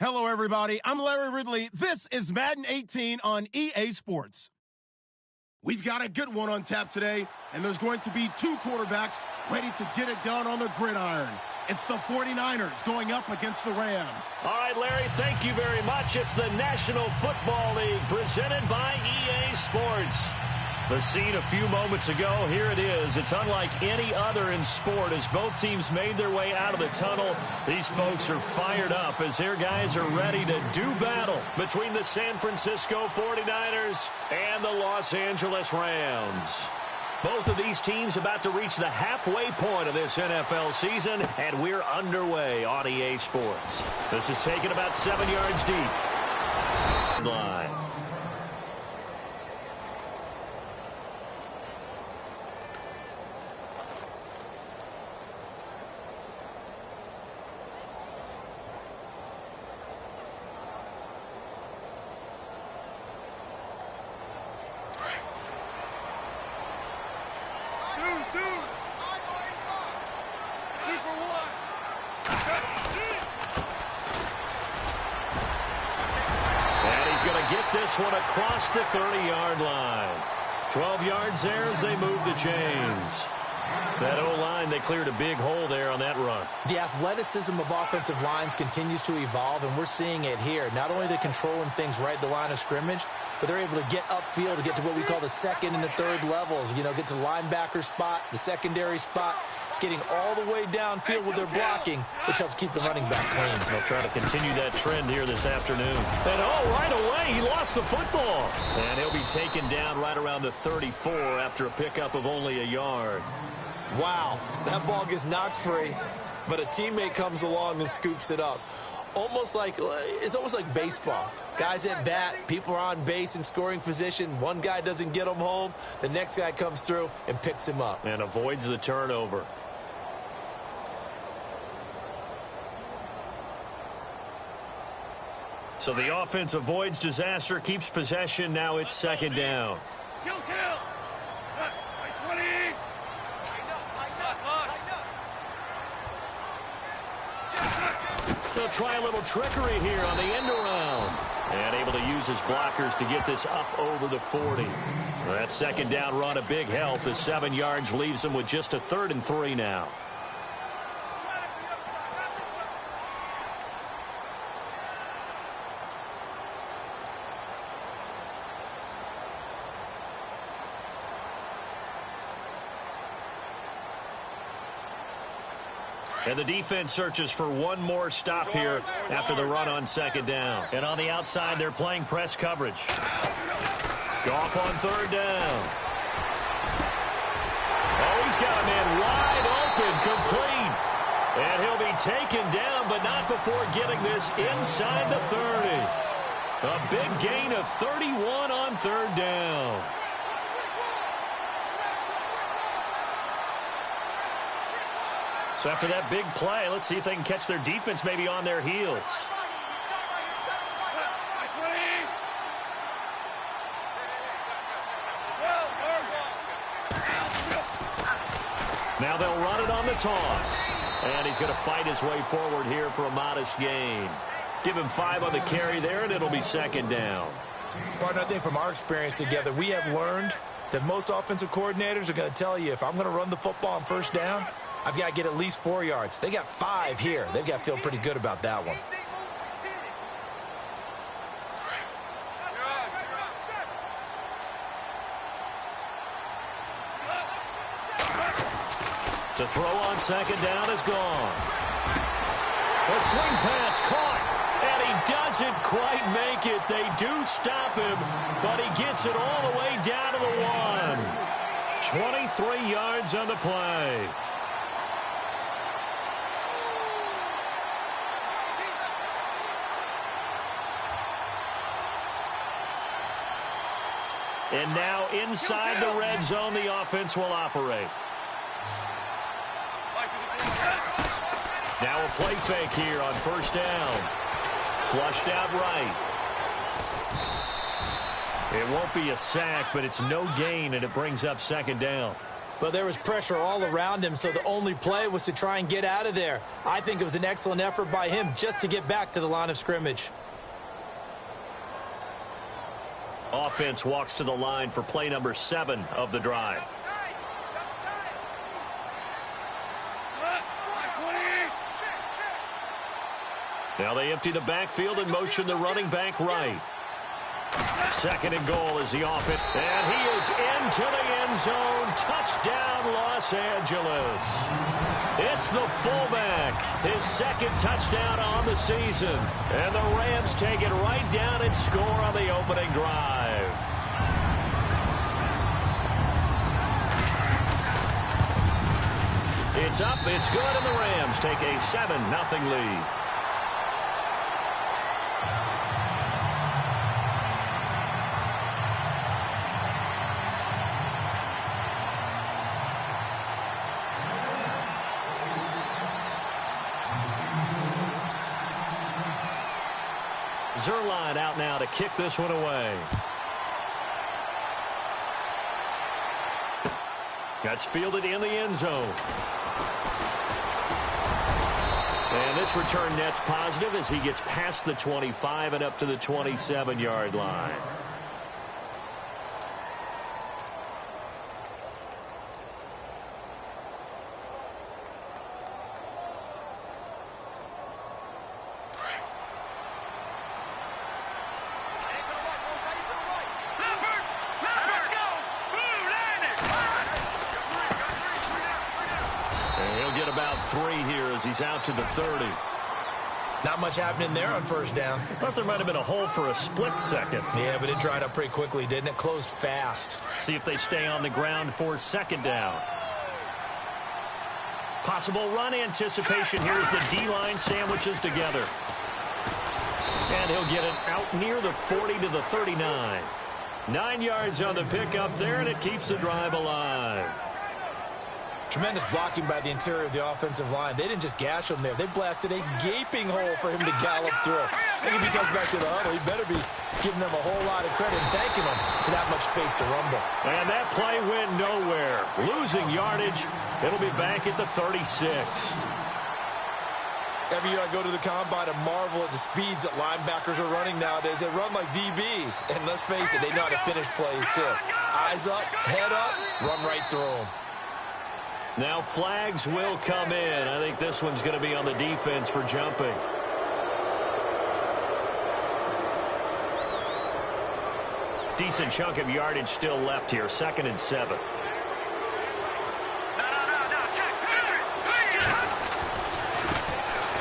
Hello, everybody. I'm Larry Ridley. This is Madden 18 on EA Sports. We've got a good one on tap today, and there's going to be two quarterbacks ready to get it done on the gridiron. It's the 49ers going up against the Rams. All right, Larry, thank you very much. It's the National Football League presented by EA Sports. The scene a few moments ago, here it is. It's unlike any other in sport as both teams made their way out of the tunnel. These folks are fired up as their guys are ready to do battle between the San Francisco 49ers and the Los Angeles Rams. Both of these teams about to reach the halfway point of this NFL season, and we're underway on EA Sports. This is taken about 7 yards deep. Line. This one across the 30-yard line. 12 yards there as they move the chains. That O-line, they cleared a big hole there on that run. The athleticism of offensive lines continues to evolve, and we're seeing it here. Not only are they controlling things right at the line of scrimmage, but they're able to get upfield to get to what we call the second and the third levels. You know, get to the linebacker spot, the secondary spot, getting all the way downfield with their blocking, which helps keep the running back clean. They'll try to continue that trend here this afternoon. And right away, he lost the football. And he'll be taken down right around the 34 after a pickup of only a yard. Wow, that ball gets knocked free, but a teammate comes along and scoops it up. It's almost like baseball. Guys at bat, people are on base in scoring position. One guy doesn't get him home. The next guy comes through and picks him up. And avoids the turnover. So the offense avoids disaster, keeps possession. Now it's second down. Kill. They'll try a little trickery here on the end around. And able to use his blockers to get this up over the 40. That second down run, a big help as 7 yards leaves him with just a 3rd and 3 now. And the defense searches for one more stop here after the run on second down. And on the outside, they're playing press coverage. Goff on 3rd down. Oh, he's got a man wide open, complete. And he'll be taken down, but not before getting this inside the 30. A big gain of 31 on 3rd down. So after that big play, let's see if they can catch their defense maybe on their heels. Now they'll run it on the toss. And he's going to fight his way forward here for a modest gain. Give him 5 on the carry there, and it'll be second down. Partner, I think from our experience together, we have learned that most offensive coordinators are going to tell you, if I'm going to run the football on first down, I've got to get at least 4 yards. They got 5 here. They've got to feel pretty good about that one. To throw on second down is gone. A swing pass caught, and he doesn't quite make it. They do stop him, but he gets it all the way down to the 1. 23 yards on the play. And now inside the red zone, the offense will operate. Now a play fake here on first down. Flushed out right. It won't be a sack, but it's no gain, and it brings up second down. Well, there was pressure all around him, so the only play was to try and get out of there. I think it was an excellent effort by him just to get back to the line of scrimmage. Offense walks to the line for play number 7 of the drive. Now they empty the backfield and motion the running back right. Second and goal is the offense. And he is into the end zone. Touchdown, Los Angeles. It's the fullback. His second touchdown on the season. And the Rams take it right down and score on the opening drive. It's up, it's good, and the Rams take a 7-0 lead. Zuerlein out now to kick this one away. That's fielded in the end zone. And this return net's positive as he gets past the 25 and up to the 27-yard line. He's out to the 30. Not much happening there on first down. I thought there might have been a hole for a split second. Yeah, but it dried up pretty quickly, didn't it? Closed fast. See if they stay on the ground for second down. Possible run anticipation here as the D-line sandwiches together. And he'll get it out near the 40 to the 39. 9 yards on the pickup there, and it keeps the drive alive. Tremendous blocking by the interior of the offensive line. They didn't just gash him there. They blasted a gaping hole for him to gallop through. I think if he comes back to the huddle, he better be giving them a whole lot of credit and thanking them for that much space to rumble. And that play went nowhere. Losing yardage. It'll be back at the 36. Every year I go to the combine and marvel at the speeds that linebackers are running nowadays. They run like DBs. And let's face it, they know how to finish plays too. Eyes up, head up, run right through them. Now flags will come in. I think this one's going to be on the defense for jumping. Decent chunk of yardage still left here. 2nd and 7.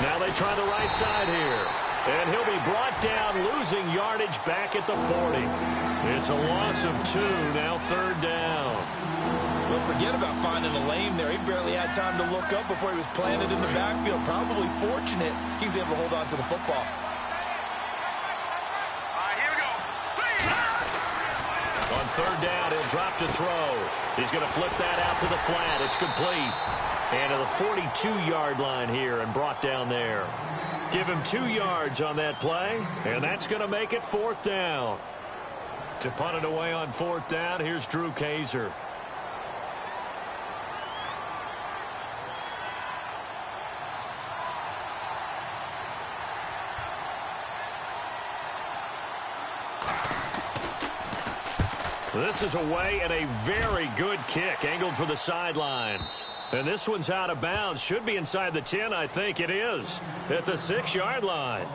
Now they try the right side here. And he'll be brought down, losing yardage back at the 40. It's a loss of 2, now 3rd down. Don't forget about finding a lane there. He barely had time to look up before he was planted in the backfield. Probably fortunate he was able to hold on to the football. Here we go. On 3rd down, he'll drop to throw. He's going to flip that out to the flat. It's complete. And to the 42-yard line here and brought down there. Give him 2 yards on that play, and that's going to make it 4th down. To punt it away on 4th down, here's Drew Kaiser. This is away and a very good kick angled for the sidelines. And this one's out of bounds. Should be inside the 10, I think it is. At the 6-yard line.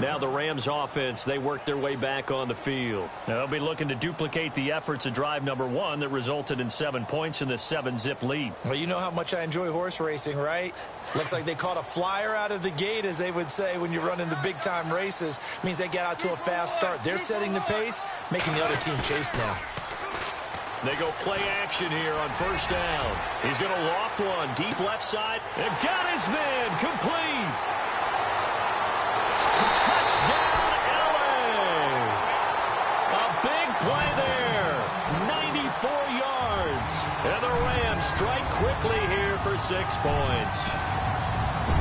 Now the Rams offense, they work their way back on the field. Now they'll be looking to duplicate the efforts of drive number 1 that resulted in 7 points in this 7-zip lead. Well, you know how much I enjoy horse racing, right? Looks like they caught a flyer out of the gate, as they would say when you're running the big-time races. Means they get out to a fast start. They're setting the pace, making the other team chase now. They go play action here on 1st down. He's going to loft one deep left side and got his man complete. Touchdown, LA. A big play there. 94 yards. And the Rams strike quickly here for 6 points.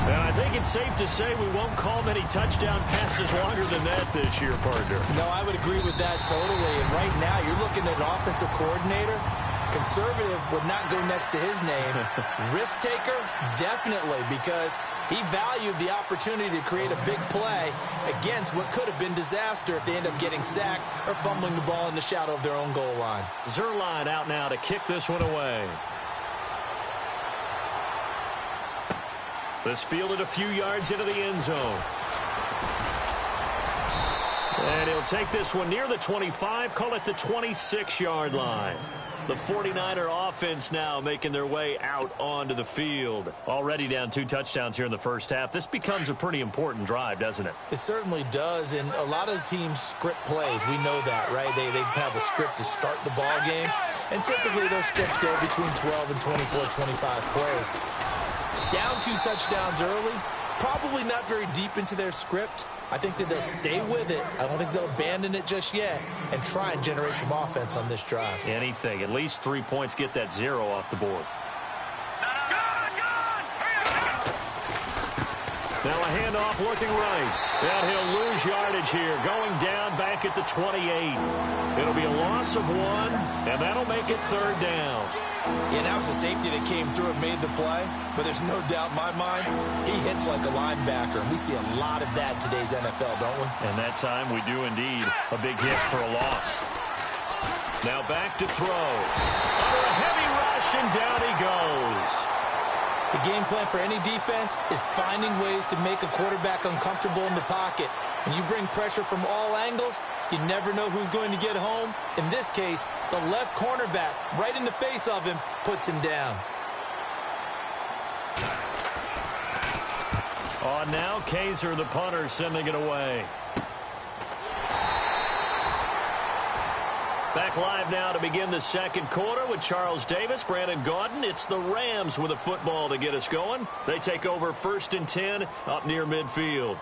And I think it's safe to say we won't call many touchdown passes longer than that this year, partner. No, I would agree with that totally. And right now, you're looking at an offensive coordinator Conservative would not go next to his name. Risk taker, definitely, because he valued the opportunity to create a big play against what could have been disaster if they end up getting sacked or fumbling the ball in the shadow of their own goal line. Zuerlein out now to kick this one away. This fielded a few yards into the end zone. And he'll take this one near the 25, call it the 26-yard line. The 49er offense now making their way out onto the field. Already down 2 touchdowns here in the first half. This becomes a pretty important drive, doesn't it? It certainly does, and a lot of teams script plays. We know that, right? They have a script to start the ball game, and typically those scripts go between 12 and 24, 25 plays. Down 2 touchdowns early, probably not very deep into their script. I think that they'll stay with it. I don't think they'll abandon it just yet and try and generate some offense on this drive. Anything. At least 3 points, get that 0 off the board. Now a handoff looking right. And he'll lose yardage here. Going down back at the 28. It'll be a loss of 1, and that'll make it 3rd down. Yeah, now it's the safety that came through and made the play, but there's no doubt in my mind he hits like a linebacker, and we see a lot of that in today's NFL, don't we? And that time we do indeed. A big hit for a loss. Now back to throw. Under a heavy rush, and down he goes. The game plan for any defense is finding ways to make a quarterback uncomfortable in the pocket. When you bring pressure from all angles, you never know who's going to get home. In this case, the left cornerback, right in the face of him, puts him down. On now, Kaiser, the punter, sending it away. Back live now to begin the second quarter with Charles Davis, Brandon Gaudin. It's the Rams with a football to get us going. They take over 1st and 10 up near midfield.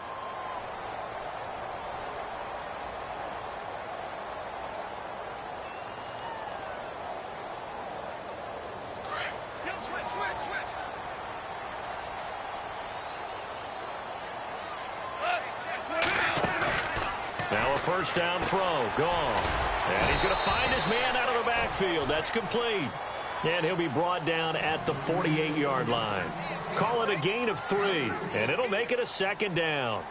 Now a first down throw, gone. And he's going to find his man out of the backfield. That's complete. And he'll be brought down at the 48-yard line. Call it a gain of 3, and it'll make it a 2nd down.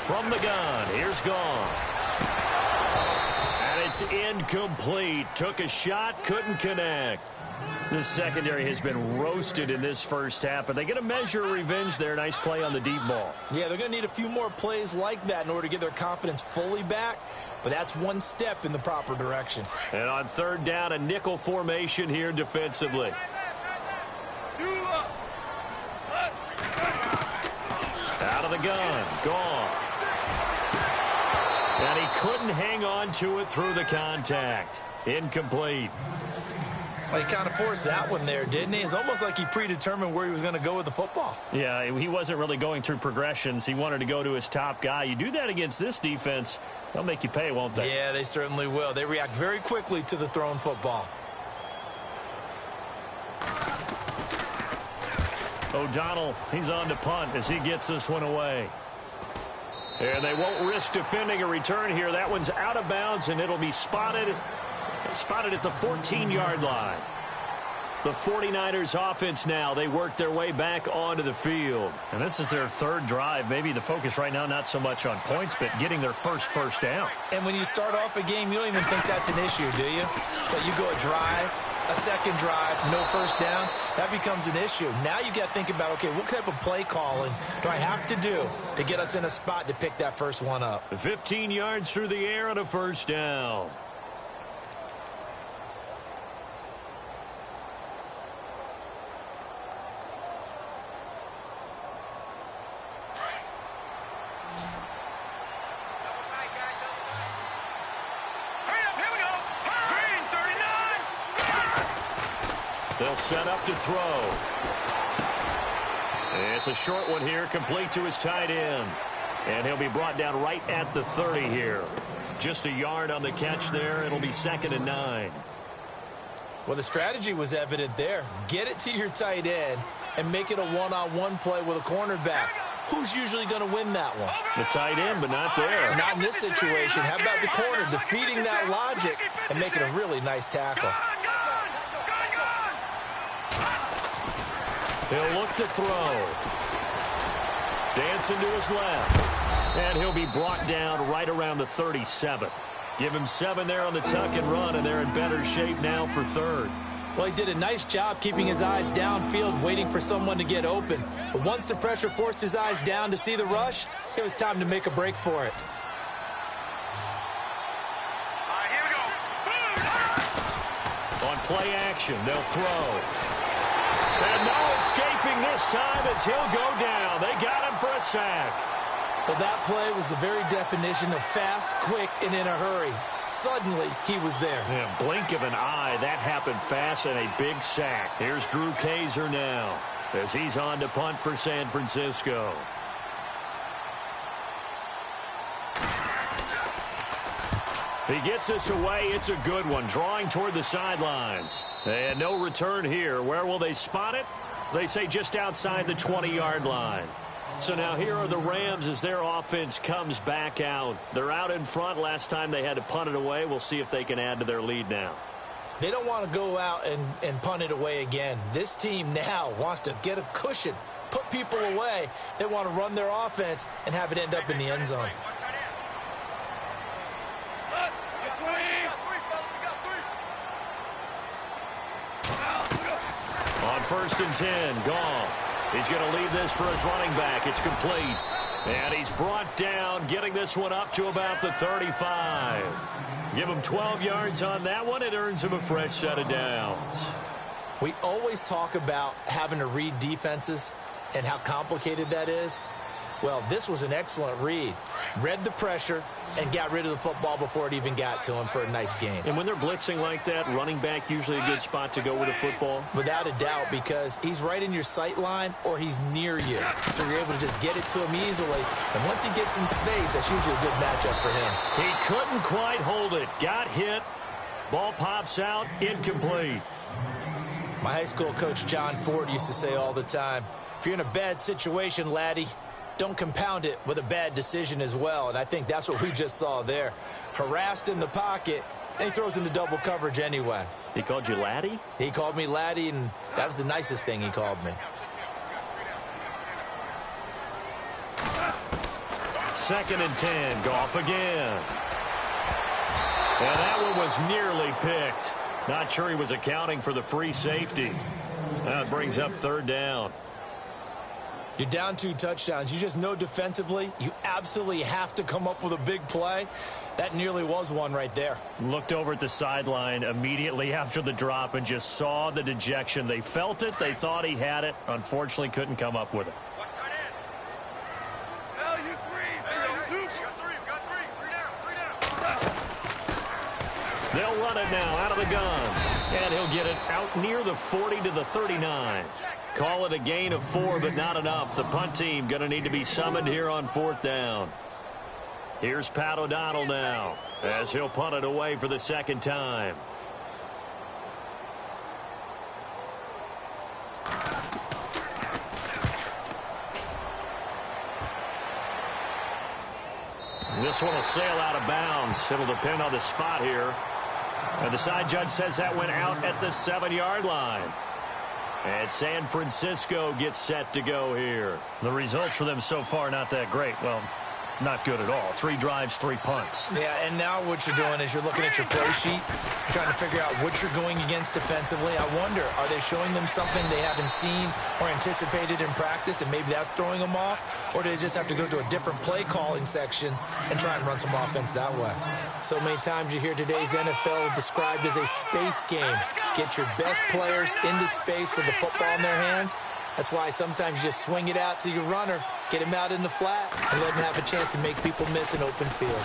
From the gun, here's Goff. And it's incomplete. Took a shot, couldn't connect. This secondary has been roasted in this first half, but they get a measure of revenge there. Nice play on the deep ball. Yeah, they're going to need a few more plays like that in order to get their confidence fully back, but that's one step in the proper direction. And on 3rd down, a nickel formation here defensively. Out of the gun, Goff. And he couldn't hang on to it through the contact. Incomplete. Well, he kind of forced that one there, didn't he? It's almost like he predetermined where he was going to go with the football. Yeah, he wasn't really going through progressions. He wanted to go to his top guy. You do that against this defense, they'll make you pay, won't they? Yeah, they certainly will. They react very quickly to the thrown football. O'Donnell, he's on to punt as he gets this one away. And they won't risk defending a return here. That one's out of bounds, and it'll be spotted at the 14-yard line. The 49ers offense now, they work their way back onto the field. And this is their 3rd drive. Maybe the focus right now not so much on points, but getting their first down. And when you start off a game, you don't even think that's an issue, do you? But you go a drive, a 2nd drive, no first down, that becomes an issue. Now you got to think about, okay, what type of play calling do I have to do to get us in a spot to pick that first one up? 15 yards through the air and a first down. They'll set up to throw. It's a short one here, complete to his tight end. And he'll be brought down right at the 30 here. Just a yard on the catch there. It'll be 2nd and 9. Well, the strategy was evident there. Get it to your tight end and make it a one-on-one play with a cornerback. Who's usually going to win that one? The tight end, but not there. Not in this situation. How about the corner defeating that logic and making a really nice tackle? He'll look to throw. Dancing to his left. And he'll be brought down right around the 37. Give him 7 there on the tuck and run, and they're in better shape now for third. Well, he did a nice job keeping his eyes downfield, waiting for someone to get open. But once the pressure forced his eyes down to see the rush, it was time to make a break for it. Here we go. On play action, they'll throw. And no escaping this time as he'll go down. They got him for a sack. Well, that play was the very definition of fast, quick, and in a hurry. Suddenly, he was there. Yeah, blink of an eye. That happened fast and a big sack. Here's Drew Kaiser now as he's on to punt for San Francisco. He gets this away. It's a good one. Drawing toward the sidelines. And no return here. Where will they spot it? They say just outside the 20-yard line. So now here are the Rams as their offense comes back out. They're out in front. Last time they had to punt it away. We'll see if they can add to their lead now. They don't want to go out and punt it away again. This team now wants to get a cushion, put people away. They want to run their offense and have it end up in the end zone. On 1st and 10, Goff. He's going to leave this for his running back. It's complete. And he's brought down, getting this one up to about the 35. Give him 12 yards on that one. It earns him a fresh set of downs. We always talk about having to read defenses and how complicated that is. Well, this was an excellent read. Read the pressure and got rid of the football before it even got to him for a nice gain. And when they're blitzing like that, running back usually a good spot to go with a football? Without a doubt, because he's right in your sight line or he's near you. So you're able to just get it to him easily. And once he gets in space, that's usually a good matchup for him. He couldn't quite hold it. Got hit. Ball pops out. Incomplete. My high school coach, John Ford, used to say all the time, if you're in a bad situation, laddie, don't compound it with a bad decision as well. And I think that's what we just saw there. Harassed in the pocket, and he throws into double coverage anyway. He called you laddie? He called me laddie, and that was the nicest thing he called me. 2nd and 10. Goff again. And that one was nearly picked. Not sure he was accounting for the free safety. That brings up 3rd down. You're down 2 touchdowns. You just know defensively you absolutely have to come up with a big play. That nearly was one right there. Looked over at the sideline immediately after the drop and just saw the dejection. They felt it. They thought he had it. Unfortunately, couldn't come up with it. They'll run it now out of the gun. And he'll get it out near the 40 to the 39. Call it a gain of 4, but not enough. The punt team going to need to be summoned here on 4th down. Here's Pat O'Donnell now as he'll punt it away for the 2nd time. This one will sail out of bounds. It'll depend on the spot here. And the side judge says that went out at the 7-yard line. And San Francisco gets set to go here. The results for them so far not that great. Well, not good at all. 3 drives, 3 punts. Yeah, and now what you're doing is you're looking at your play sheet, trying to figure out what you're going against defensively. I wonder, are they showing them something they haven't seen or anticipated in practice, and maybe that's throwing them off? Or do they just have to go to a different play calling section and try and run some offense that way? So many times you hear today's NFL described as a space game. Get your best players into space with the football in their hands. That's why sometimes you just swing it out to your runner, get him out in the flat, and let him have a chance to make people miss an open field.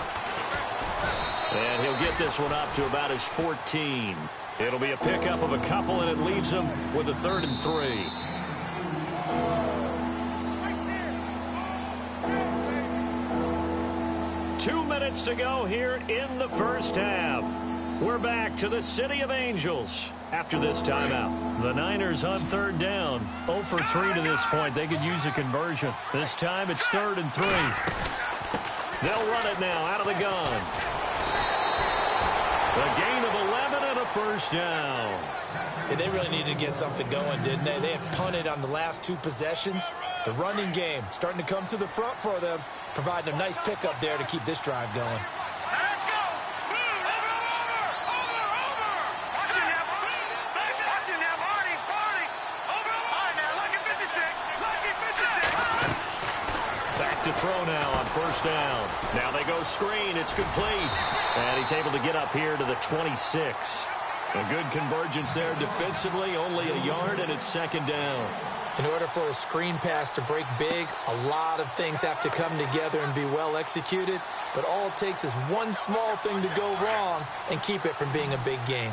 And he'll get this one up to about his 14. It'll be a pickup of a couple, and it leaves him with a 3rd and 3. Two minutes to go here in the first half. We're back to the City of Angels after this timeout. The Niners on third down. 0 for 3 to this point. They could use a conversion. This time it's 3rd and 3. They'll run it now out of the gun. A gain of 11 and a first down. Yeah, they really needed to get something going, didn't they? They had punted on the last 2 possessions. The running game starting to come to the front for them, providing a nice pickup there to keep this drive going. Back to throw now on first down. Now they go screen. It's complete. And he's able to get up here to the 26. A good convergence there defensively. Only a yard, and it's 2nd down. In order for a screen pass to break big, a lot of things have to come together and be well executed. But all it takes is one small thing to go wrong and keep it from being a big game.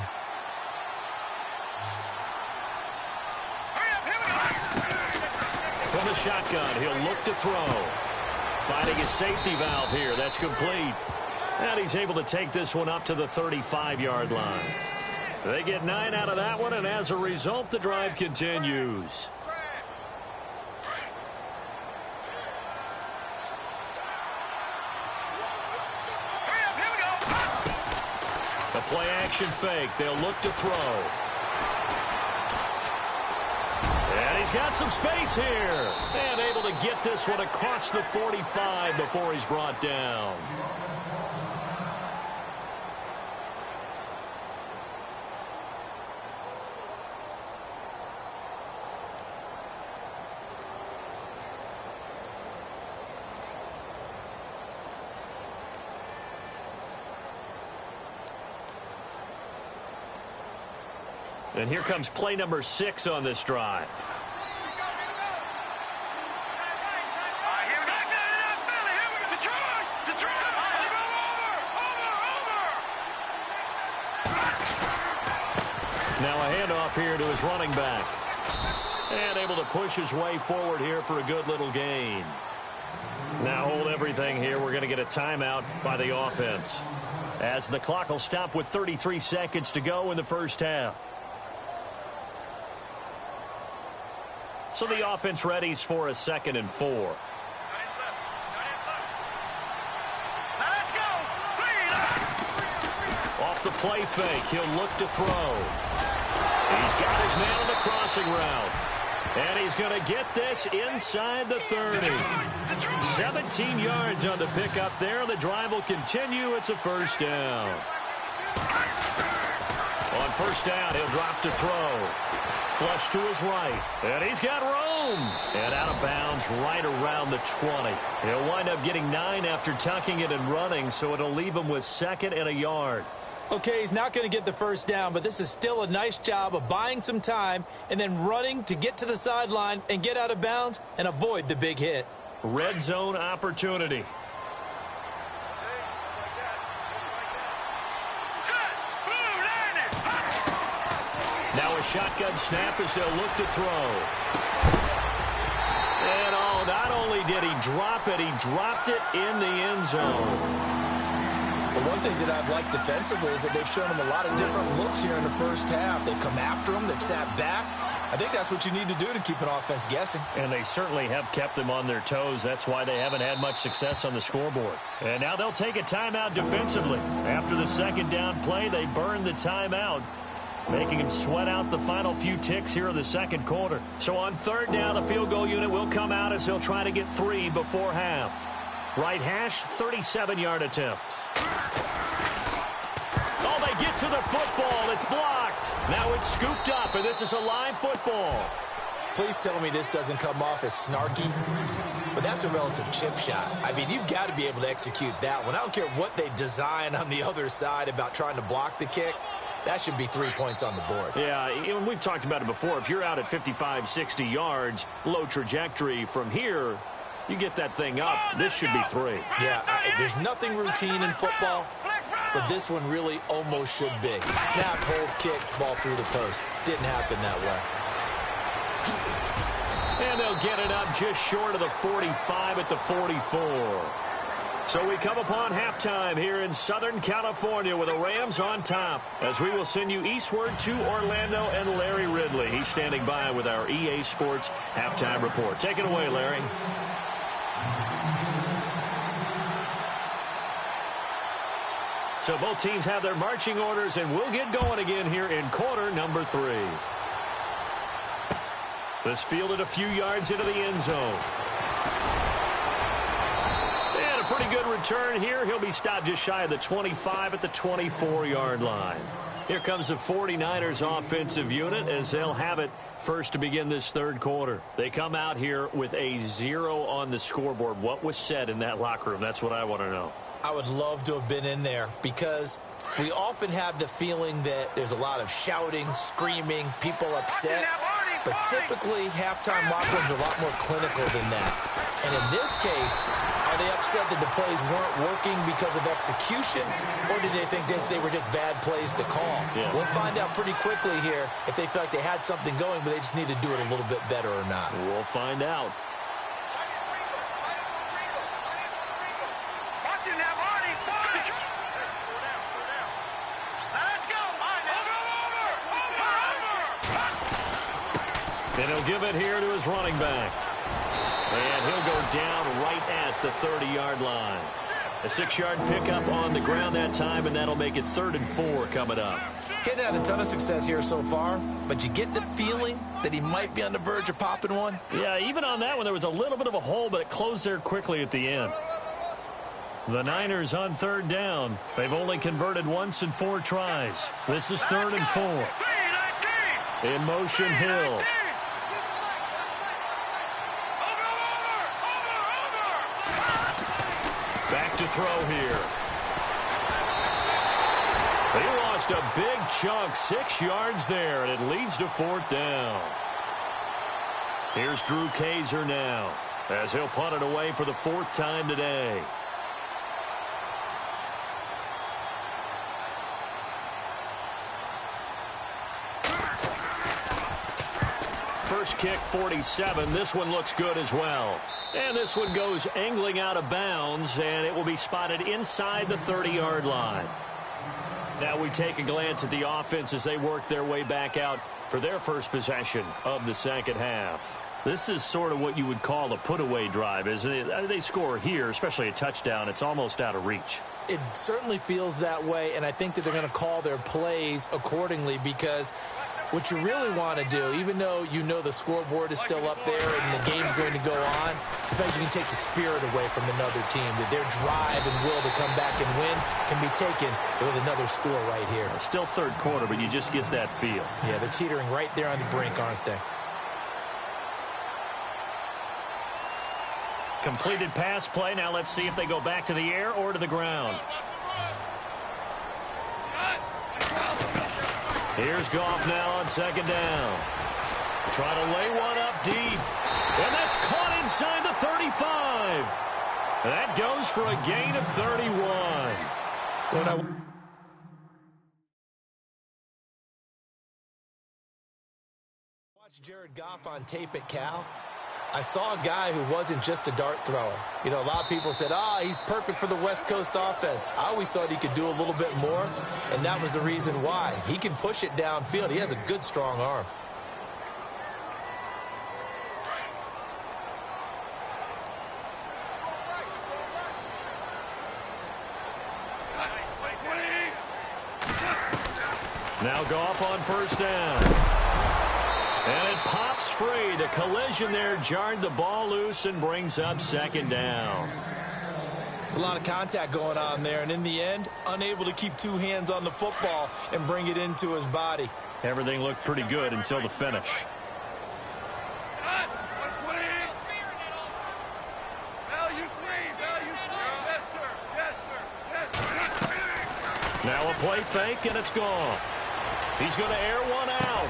From the shotgun, he'll look to throw. Finding his safety valve here. That's complete. And he's able to take this one up to the 35-yard line. They get 9 out of that one, and as a result, the drive continues. A play-action fake. They'll look to throw. And he's got some space here. And able to get this one across the 45 before he's brought down. And here comes play number 6 on this drive. Now a handoff here to his running back. And able to push his way forward here for a good little gain. Now hold everything here. We're going to get a timeout by the offense, as the clock will stop with 33 seconds to go in the first half. So the offense readies for a 2nd and 4. Off the play fake, he'll look to throw. He's got his man on the crossing route. And he's going to get this inside the 30. 17 yards on the pickup there. The drive will continue. It's a first down. On first down, he'll drop to throw. Flush to his right. And he's got room. And out of bounds right around the 20. He'll wind up getting 9 after tucking it and running, so it'll leave him with 2nd and a yard. Okay, he's not going to get the first down, but this is still a nice job of buying some time and then running to get to the sideline and get out of bounds and avoid the big hit. Red zone opportunity. Now a shotgun snap as they'll look to throw. And not only did he drop it, he dropped it in the end zone. But one thing that I've liked defensively is that they've shown him a lot of different looks here in the first half. They've come after him. They've sat back. I think that's what you need to do to keep an offense guessing. And they certainly have kept them on their toes. That's why they haven't had much success on the scoreboard. And now they'll take a timeout defensively. After the 2nd down play, they burned the timeout, making him sweat out the final few ticks here in the 2nd quarter. So on 3rd down, the field goal unit will come out as he'll try to get 3 before half. Right hash, 37-yard attempt. Oh, they get to the football. It's blocked. Now it's scooped up, and this is a live football. Please tell me this doesn't come off as snarky, but that's a relative chip shot. I mean, you've got to be able to execute that one. I don't care what they design on the other side about trying to block the kick. That should be 3 points on the board. Yeah, and we've talked about it before. If you're out at 55, 60 yards, low trajectory from here, you get that thing up, this should be 3. Yeah, there's nothing routine in football, but this one really almost should be. Snap, hold, kick, ball through the post. Didn't happen that way. And they'll get it up just short of the 45 at the 44. So we come upon halftime here in Southern California with the Rams on top, as we will send you eastward to Orlando and Larry Ridley. He's standing by with our EA Sports halftime report. Take it away, Larry. So both teams have their marching orders, and we'll get going again here in quarter number 3. This fielded a few yards into the end zone. Pretty good return here. He'll be stopped just shy of the 25 at the 24-yard line. Here comes the 49ers offensive unit as they'll have it first to begin this third quarter. They come out here with a 0 on the scoreboard. What was said in that locker room? That's what I want to know. I would love to have been in there because we often have the feeling that there's a lot of shouting, screaming, people upset. But typically, halftime locker rooms are a lot more clinical than that. And in this case, are they upset that the plays weren't working because of execution, or did they think they were just bad plays to call? Yeah. We'll find out pretty quickly here if they feel like they had something going, but they just need to do it a little bit better or not. We'll find out. And he'll give it here to his running back. And he'll go down right at the 30-yard line. A 6-yard pickup on the ground that time, and that'll make it 3rd and 4 coming up. Getting had a ton of success here so far, but you get the feeling that he might be on the verge of popping one. Yeah, even on that one, there was a little bit of a hole, but it closed there quickly at the end. The Niners on 3rd down. They've only converted once in 4 tries. This is 3rd and 4. In motion, Hill. Back to throw here. They lost a big chunk, 6 yards there, and it leads to 4th down. Here's Drew Kaiser now, as he'll punt it away for the 4th time today. First kick, 47. This one looks good as well. And this one goes angling out of bounds, and it will be spotted inside the 30-yard line. Now we take a glance at the offense as they work their way back out for their first possession of the second half. This is sort of what you would call a put-away drive, isn't it? They score here, especially a touchdown. It's almost out of reach. It certainly feels that way, and I think that they're going to call their plays accordingly because what you really want to do, even though you know the scoreboard is still up there and the game's going to go on, in fact, you can take the spirit away from another team. That their drive and will to come back and win can be taken with another score right here. It's still third quarter, but you just get that feel. Yeah, they're teetering right there on the brink, aren't they? Completed pass play. Now let's see if they go back to the air or to the ground. Here's Goff now on 2nd down. Try to lay one up deep. And that's caught inside the 35. That goes for a gain of 31. Watch Jared Goff on tape at Cal. I saw a guy who wasn't just a dart thrower. You know, a lot of people said, he's perfect for the West Coast offense. I always thought he could do a little bit more, and that was the reason why. He can push it downfield. He has a good, strong arm. Now Goff on 1st down. And it pops free. The collision there jarred the ball loose and brings up 2nd down. It's a lot of contact going on there, and in the end, unable to keep 2 hands on the football and bring it into his body. Everything looked pretty good until the finish. Now a play fake, and it's gone. He's going to air one out.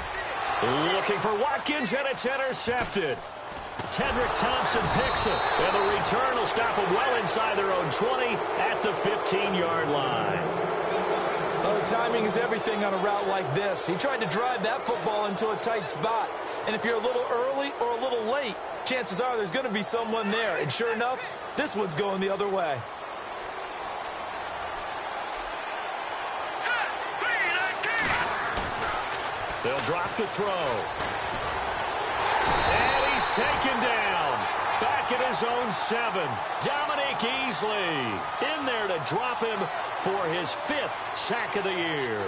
Looking for Watkins, and it's intercepted. Tedrick Thompson picks it, and the return will stop them well inside their own 20 at the 15-yard line. Oh, timing is everything on a route like this. He tried to drive that football into a tight spot. And if you're a little early or a little late, chances are there's going to be someone there. And sure enough, this one's going the other way. They'll drop the throw. And he's taken down. Back at his own 7. Dominique Easley in there to drop him for his 5th sack of the year.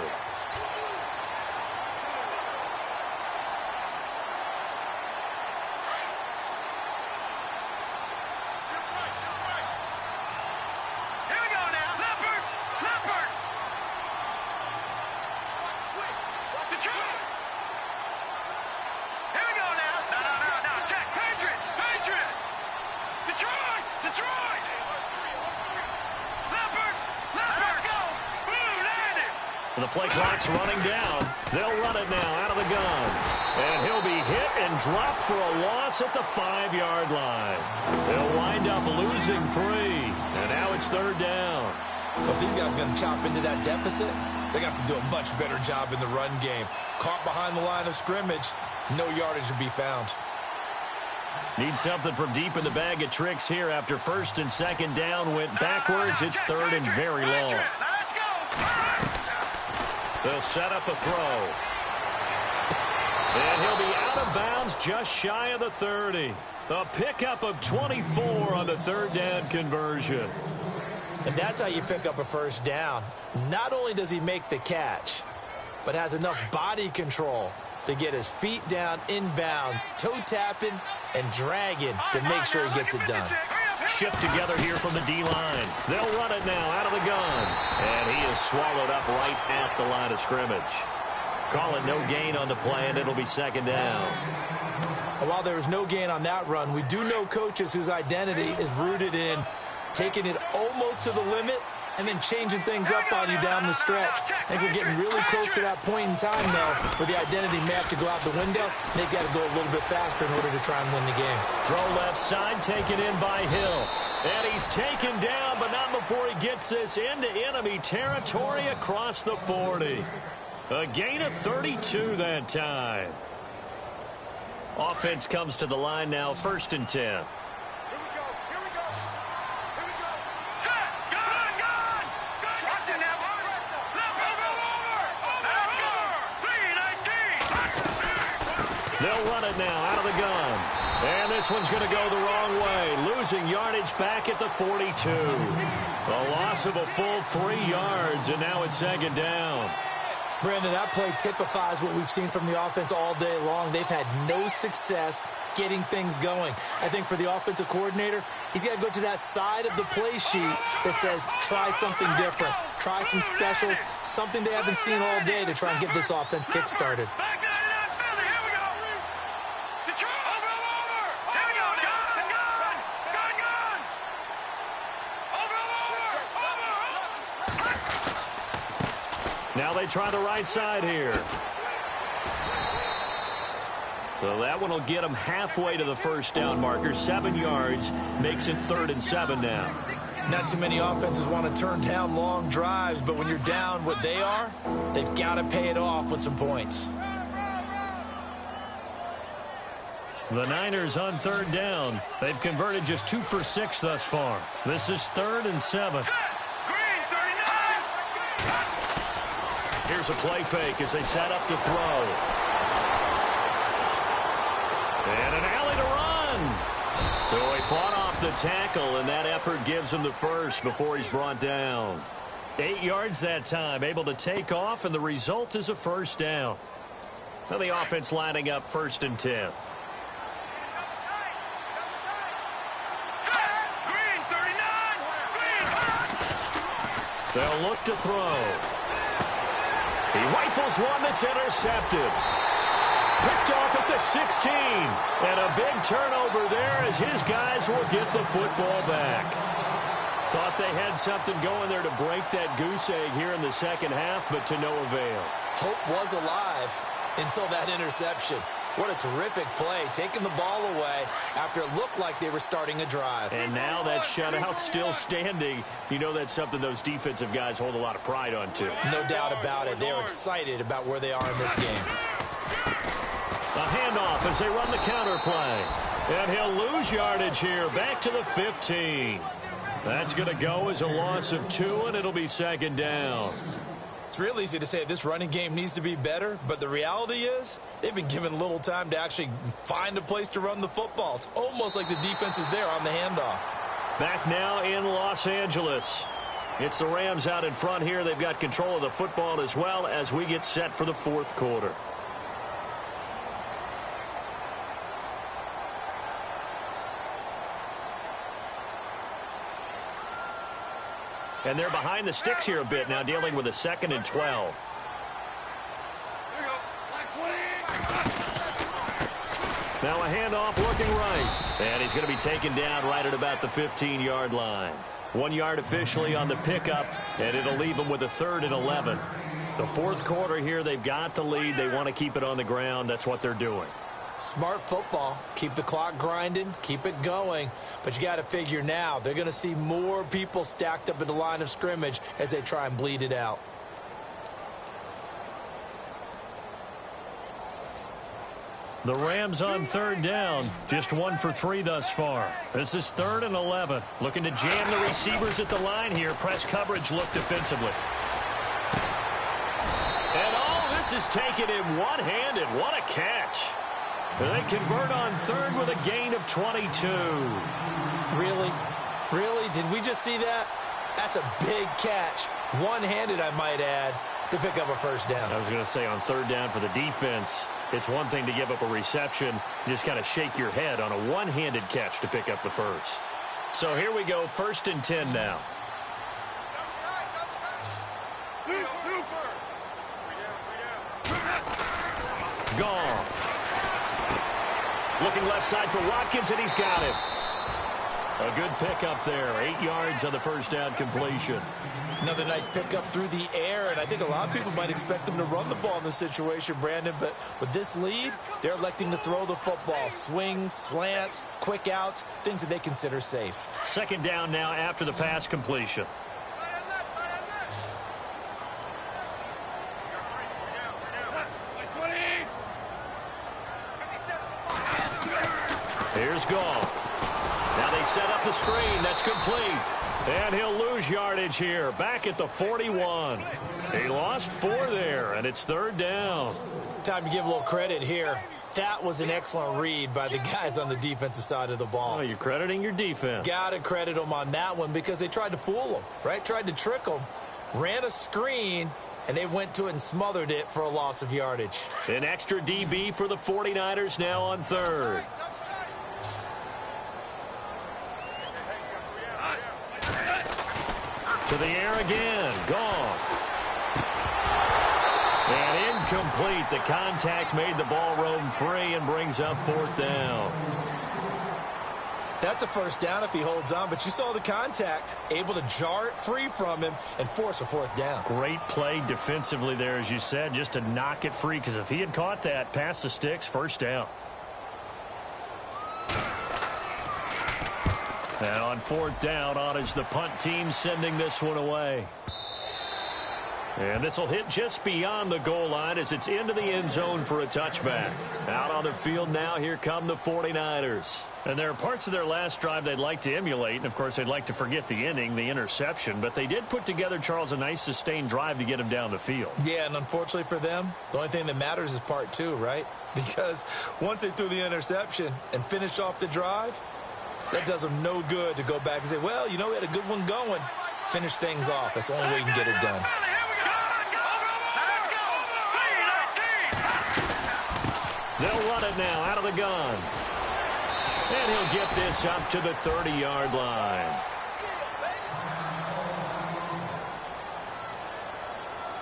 The play clock's running down. They'll run it now out of the gun. And he'll be hit and dropped for a loss at the 5-yard line. They'll wind up losing 3. And now it's 3rd down. Well, if these guys are going to chop into that deficit, they got to do a much better job in the run game. Caught behind the line of scrimmage, no yardage to be found. Need something from deep in the bag of tricks here after 1st and 2nd down went backwards. It's 3rd and very long. They'll set up a throw. And he'll be out of bounds just shy of the 30. A pickup of 24 on the 3rd down conversion. And that's how you pick up a 1st down. Not only does he make the catch, but has enough body control to get his feet down inbounds, toe tapping and dragging to make sure he gets it done. Shift together here from the D-line. They'll run it now out of the gun. And he is swallowed up right at the line of scrimmage. Call it no gain on the play, and it'll be 2nd down. While there was no gain on that run, we do know coaches whose identity is rooted in taking it almost to the limit and then changing things up on you down the stretch. I think we're getting really close to that point in time, though, where the identity may have to go out the window, and they've got to go a little bit faster in order to try and win the game. Throw left side, taken in by Hill. And he's taken down, but not before he gets this into enemy territory across the 40. A gain of 32 that time. Offense comes to the line now, 1st and 10. They'll run it now out of the gun. And this one's going to go the wrong way. Losing yardage back at the 42. A loss of a full 3 yards, and now it's 2nd down. Brandon, that play typifies what we've seen from the offense all day long. They've had no success getting things going. I think for the offensive coordinator, he's got to go to that side of the play sheet that says try something different. Try some specials, something they haven't seen all day to try and get this offense kick-started. Now they try the right side here. So that one will get them halfway to the 1st down marker. 7 yards makes it 3rd and 7 now. Not too many offenses want to turn down long drives, but when you're down what they are, they've got to pay it off with some points. The Niners on 3rd down. They've converted just 2 for 6 thus far. This is 3rd and 7. Here's a play fake as they set up to throw. And an alley to run. So he fought off the tackle, and that effort gives him the 1st before he's brought down. 8 yards that time, able to take off, and the result is a 1st down. Now the offense lining up 1st and 10. They'll look to throw. He rifles one that's intercepted. Picked off at the 16. And a big turnover there as his guys will get the football back. Thought they had something going there to break that goose egg here in the 2nd half, but to no avail. Hope was alive until that interception. What a terrific play, taking the ball away after it looked like they were starting a drive. And now that shutout still standing. You know that's something those defensive guys hold a lot of pride on, too. No doubt about it. They're excited about where they are in this game. A handoff as they run the counter play. And he'll lose yardage here, back to the 15. That's going to go as a loss of 2, and it'll be 2nd down. It's real easy to say this running game needs to be better, but the reality is they've been given little time to actually find a place to run the football. It's almost like the defense is there on the handoff. Back now in Los Angeles. It's the Rams out in front here. They've got control of the football as well as we get set for the fourth quarter. And they're behind the sticks here a bit now, dealing with a 2nd and 12. Now a handoff looking right. And he's going to be taken down right at about the 15-yard line. 1 yard officially on the pickup, and it'll leave them with a 3rd and 11. The fourth quarter here, they've got the lead. They want to keep it on the ground. That's what they're doing. Smart football. Keep the clock grinding. Keep it going. But you got to figure now, they're going to see more people stacked up at the line of scrimmage as they try and bleed it out. The Rams on 3rd down. Just 1 for 3 thus far. This is 3rd and 11. Looking to jam the receivers at the line here. Press coverage look defensively. And all this is taken in one-handed. What a catch. They convert on 3rd with a gain of 22. Really? Really? Did we just see that? That's a big catch. One-handed, I might add, to pick up a first down. I was going to say on 3rd down for the defense, it's one thing to give up a reception. You just kind of shake your head on a one-handed catch to pick up the first. So here we go, 1st and 10 now. Goff. Looking left side for Watkins, and he's got it. A good pickup there. 8 yards on the first down completion. Another nice pickup through the air, and I think a lot of people might expect them to run the ball in this situation, Brandon, but with this lead, they're electing to throw the football. Swings, slants, quick outs, things that they consider safe. 2nd down now after the pass completion. Here's Goff. Now they set up the screen. That's complete. And he'll lose yardage here. Back at the 41. He lost 4 there, and it's 3rd down. Time to give a little credit here. That was an excellent read by the guys on the defensive side of the ball. Oh, you're crediting your defense. Got to credit them on that one because they tried to fool them, right? Tried to trick them. Ran a screen, and they went to it and smothered it for a loss of yardage. An extra DB for the 49ers now on 3rd. To the air again. Goff. And incomplete. The contact made the ball roam free and brings up 4th down. That's a first down if he holds on, but you saw the contact. Able to jar it free from him and force a 4th down. Great play defensively there, as you said, just to knock it free, because if he had caught that, past the sticks, first down. And on 4th down, on is the punt team sending this one away. And this will hit just beyond the goal line as it's into the end zone for a touchback. Out on the field now, here come the 49ers. And there are parts of their last drive they'd like to emulate. And, of course, they'd like to forget the inning, the interception. But they did put together, Charles, a nice sustained drive to get him down the field. Yeah, and unfortunately for them, the only thing that matters is part 2, right? Because once they threw the interception and finished off the drive, that does them no good to go back and say, well, you know, we had a good one going. Finish things off. That's the only way you can get it done. They'll run it now out of the gun. And he'll get this up to the 30-yard line.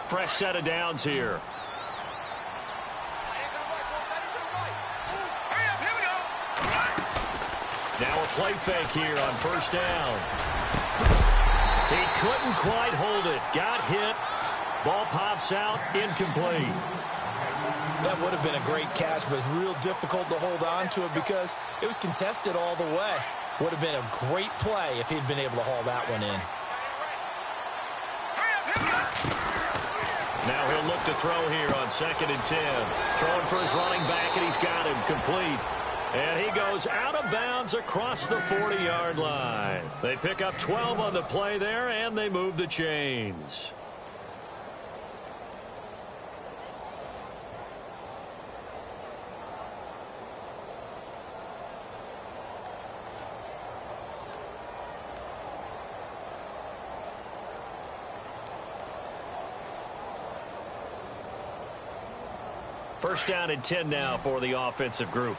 Fresh set of downs here. Now a play fake here on first down. He couldn't quite hold it. Got hit. Ball pops out. Incomplete. That would have been a great catch, but it's real difficult to hold on to it because it was contested all the way. Would have been a great play if he'd been able to haul that one in. Now he'll look to throw here on 2nd and 10. Throwing for his running back, and he's got him complete. And he goes out of bounds across the 40-yard line. They pick up 12 on the play there, and they move the chains. First down and 10 now for the offensive group.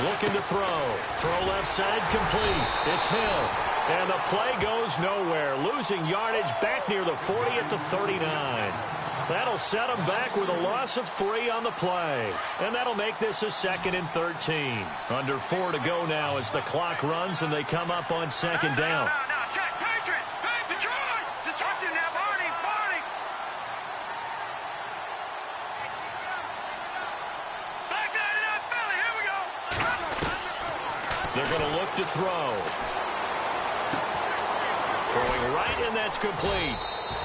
Looking to throw. Throw left side complete. It's Hill. And the play goes nowhere. Losing yardage back near the 40 at the 39. That'll set them back with a loss of 3 on the play. And that'll make this a 2nd and 13. Under 4 to go now as the clock runs and they come up on 2nd down. They're going to look to throw. Throwing right, and that's complete.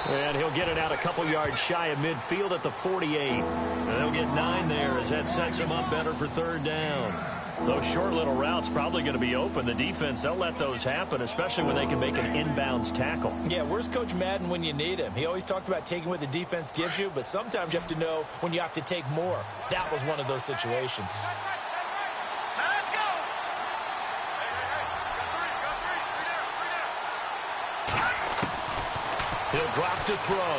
And he'll get it out a couple yards shy of midfield at the 48. And they'll get 9 there as that sets him up better for 3rd down. Those short little routes probably going to be open. The defense, they'll let those happen, especially when they can make an inbounds tackle. Yeah, where's Coach Madden when you need him? He always talked about taking what the defense gives you, but sometimes you have to know when you have to take more. That was one of those situations. He'll drop to throw.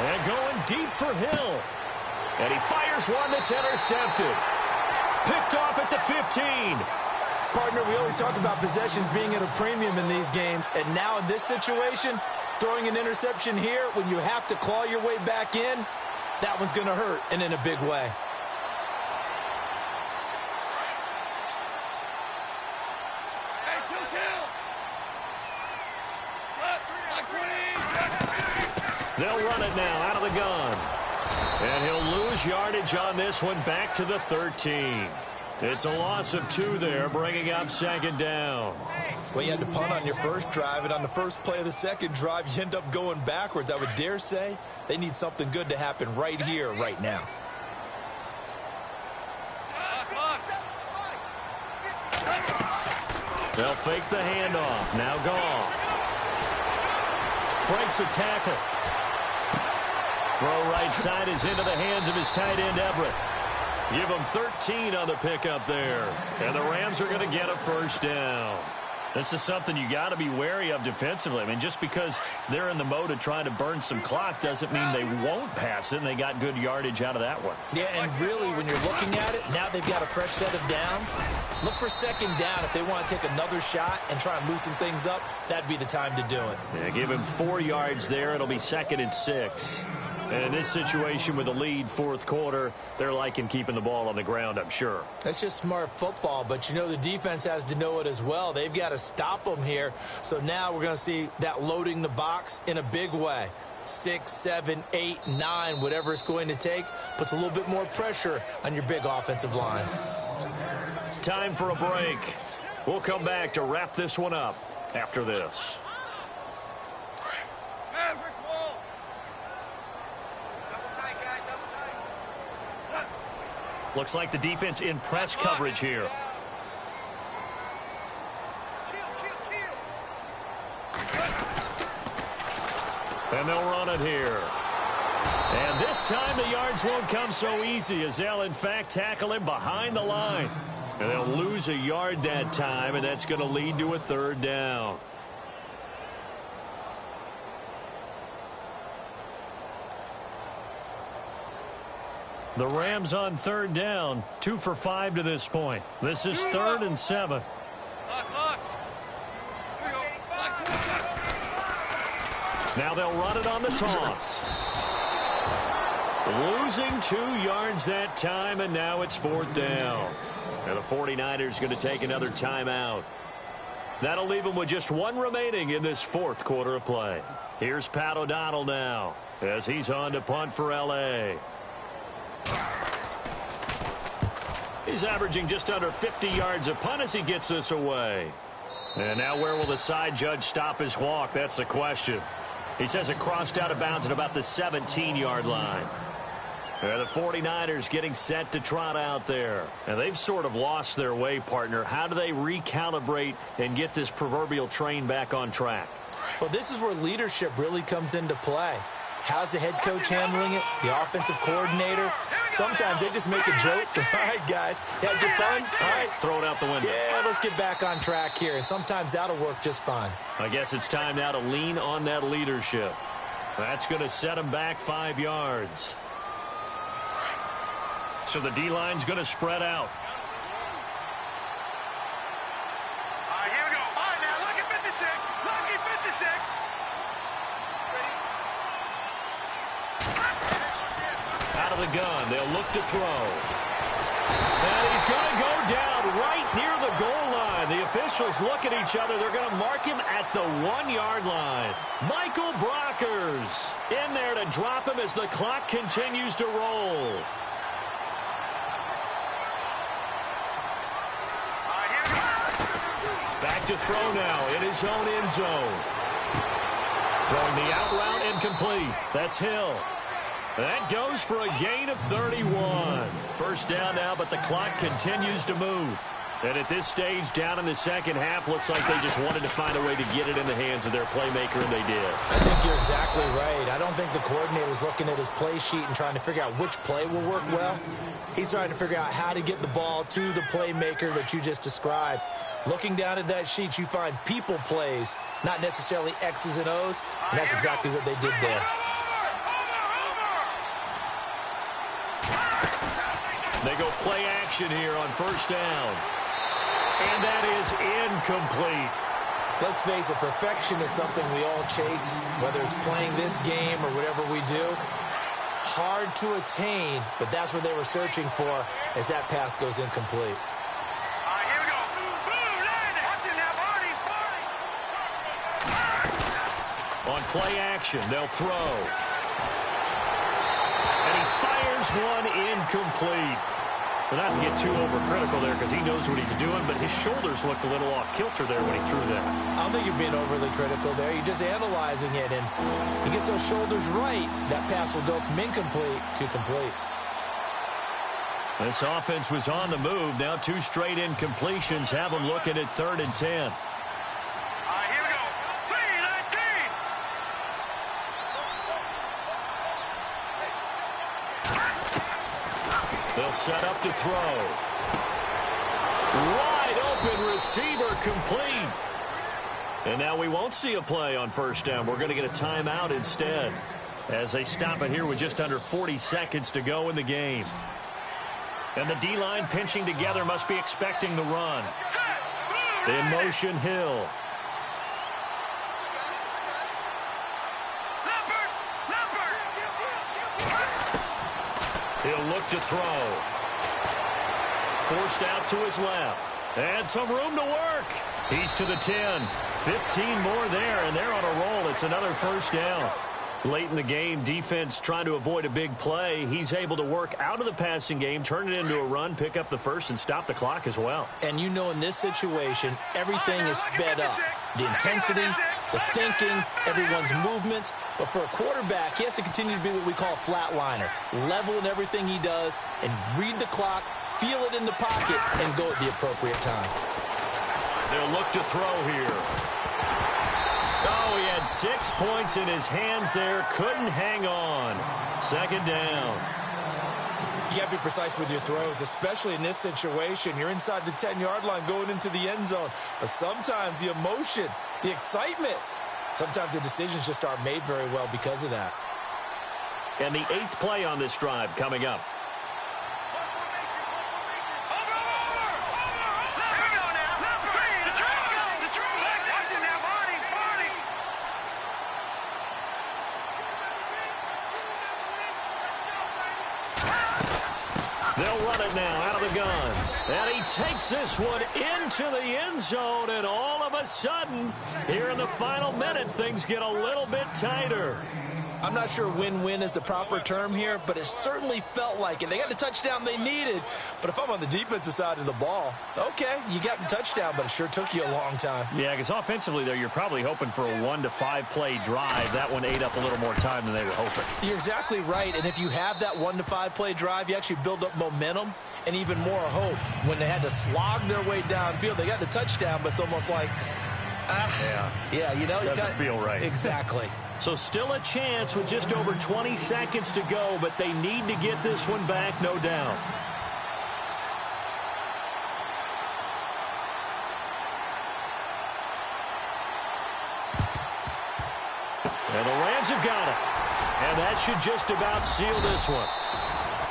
And going deep for Hill. And he fires one that's intercepted. Picked off at the 15. Partner, we always talk about possessions being at a premium in these games. And now in this situation, throwing an interception here when you have to claw your way back in, that one's going to hurt, and in a big way. They'll run it now out of the gun. And he'll lose yardage on this one back to the 13. It's a loss of 2 there, bringing up 2nd down. Well, you had to punt on your first drive, and on the first play of the second drive, you end up going backwards. I would dare say they need something good to happen right here, right now. They'll fake the handoff. Now Goff. Breaks a tackle. Throw right side is into the hands of his tight end, Everett. Give him 13 on the pickup there. And the Rams are going to get a 1st down. This is something you got to be wary of defensively. I mean, just because they're in the mode of trying to burn some clock doesn't mean they won't pass it, and they got good yardage out of that one. Yeah, and really, when you're looking at it, now they've got a fresh set of downs. Look for 2nd down. If they want to take another shot and try and loosen things up, that'd be the time to do it. Yeah, give him 4 yards there. It'll be 2nd and 6. And in this situation with the lead 4th quarter, they're liking keeping the ball on the ground, I'm sure. That's just smart football, but you know the defense has to know it as well. They've got to stop them here. So now we're going to see that loading the box in a big way. 6, 7, 8, 9, whatever it's going to take, puts a little bit more pressure on your big offensive line. Time for a break. We'll come back to wrap this one up after this. Looks like the defense in press coverage here. And they'll run it here. And this time the yards won't come so easy as they'll, in fact, tackle him behind the line. And they'll lose a yard that time, and that's going to lead to a 3rd down. The Rams on 3rd down, 2 for 5 to this point. This is 3rd and 7. Now they'll run it on the toss. Losing 2 yards that time, and now it's 4th down. And the 49ers going to take another timeout. That'll leave them with just 1 remaining in this 4th quarter of play. Here's Pat O'Donnell now as he's on to punt for L.A. He's averaging just under 50 yards a punt as he gets this away. And now where will the side judge stop his walk? That's the question. He says it crossed out of bounds at about the 17-yard line. And the 49ers getting set to trot out there. And they've sort of lost their way, partner. How do they recalibrate and get this proverbial train back on track? Well, this is where leadership really comes into play. How's the head coach handling it? The offensive coordinator? Sometimes they just make a joke. All right, guys, had your fun? All right. Throw it out the window. Yeah, let's get back on track here, and sometimes that'll work just fine. I guess it's time now to lean on that leadership. That's going to set them back 5 yards. So the D-line's going to spread out. Here we go. All right, now, lucky 56. Lucky 56. Out of the gun, they'll look to throw. And he's going to go down right near the goal line. The officials look at each other. They're going to mark him at the 1-yard line. Michael Brockers in there to drop him as the clock continues to roll. Back to throw now in his own end zone. Throwing the out route incomplete. That's Hill. That goes for a gain of 31. First down now, but the clock continues to move. And at this stage, down in the second half, looks like they just wanted to find a way to get it in the hands of their playmaker, and they did. I think you're exactly right. I don't think the coordinator's looking at his play sheet and trying to figure out which play will work well. He's trying to figure out how to get the ball to the playmaker that you just described. Looking down at that sheet, you find people plays, not necessarily X's and O's, and that's exactly what they did there. They go play action here on first down. And that is incomplete. Let's face it, perfection is something we all chase, whether it's playing this game or whatever we do. Hard to attain, but that's what they were searching for as that pass goes incomplete. Here we go. Watch it now, Barney. On play action, they'll throw. And he fires one incomplete. But not to get too overcritical there because he knows what he's doing, but his shoulders looked a little off kilter there when he threw that. I don't think you're being overly critical there. You're just analyzing it, and he gets those shoulders right. That pass will go from incomplete to complete. This offense was on the move. Now 2 straight incompletions have them looking at 3rd and 10. Here we go. 3-19. They'll set up to throw. Wide open receiver complete. And now we won't see a play on first down. We're going to get a timeout instead as they stop it here with just under 40 seconds to go in the game. And the D-line pinching together must be expecting the run. In motion, Hill. He'll look to throw. Forced out to his left. And some room to work. He's to the 10. 15 more there, and they're on a roll. It's another first down. Late in the game, defense trying to avoid a big play. He's able to work out of the passing game, turn it into a run, pick up the first, and stop the clock as well. And you know in this situation, everything is sped up. The intensity, the thinking, everyone's movement. But for a quarterback, he has to continue to be what we call a flatliner. Level in everything he does and read the clock, feel it in the pocket, and go at the appropriate time. They'll look to throw here. Oh, he had 6 points in his hands there. Couldn't hang on. Second down. You got to be precise with your throws, especially in this situation. You're inside the 10-yard line going into the end zone. But sometimes the emotion, the excitement, sometimes the decisions just aren't made very well because of that. And the 8th play on this drive coming up. They'll run it now out of the gun. And he takes this one into the end zone, and all of a sudden, here in the final minute, things get a little bit tighter. I'm not sure win-win is the proper term here, but it certainly felt like it. They got the touchdown they needed, but if I'm on the defensive side of the ball, okay, you got the touchdown, but it sure took you a long time. Yeah, because offensively, though, you're probably hoping for a 1 to 5 play drive. That one ate up a little more time than they were hoping. You're exactly right, and if you have that 1 to 5 play drive, you actually build up momentum and even more hope. When they had to slog their way downfield, they got the touchdown, but it's almost like, yeah, you know, doesn't feel right. Exactly. So still a chance with just over 20 seconds to go, but they need to get this one back, no doubt. And the Rams have got it. And that should just about seal this one.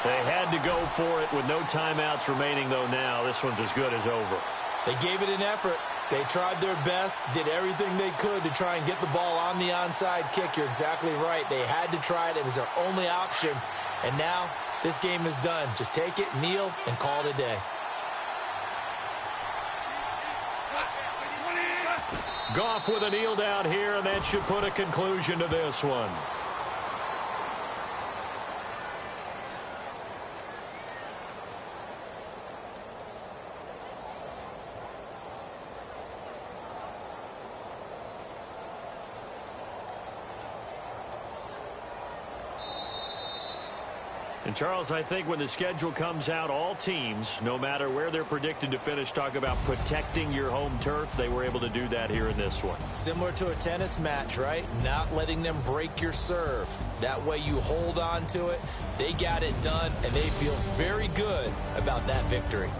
They had to go for it with no timeouts remaining, though, now. This one's as good as over. They gave it an effort. They tried their best, did everything they could to try and get the ball on the onside kick. You're exactly right. They had to try it. It was their only option. And now this game is done. Just take it, kneel, and call it a day. Goff with a kneel down here, and that should put a conclusion to this one. And, Charles, I think when the schedule comes out, all teams, no matter where they're predicted to finish, talk about protecting your home turf. They were able to do that here in this one. Similar to a tennis match, right? Not letting them break your serve. That way you hold on to it. They got it done, and they feel very good about that victory.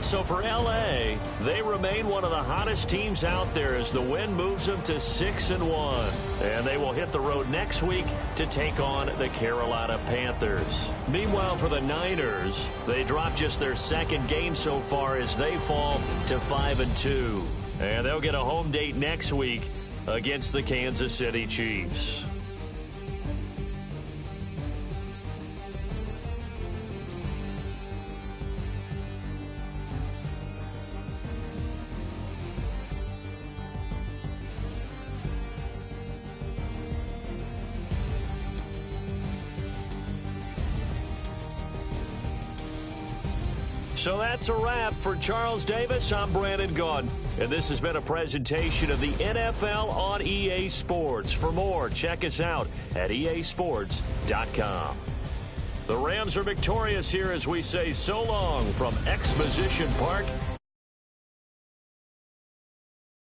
So for L.A., they remain one of the hottest teams out there as the win moves them to 6-1. And they will hit the road next week to take on the Carolina Panthers. Meanwhile, for the Niners, they dropped just their second game so far as they fall to 5-2. And they'll get a home date next week against the Kansas City Chiefs. So that's a wrap. For Charles Davis, I'm Brandon Gaudin. And this has been a presentation of the NFL on EA Sports. For more, check us out at easports.com. The Rams are victorious here as we say so long from Exposition Park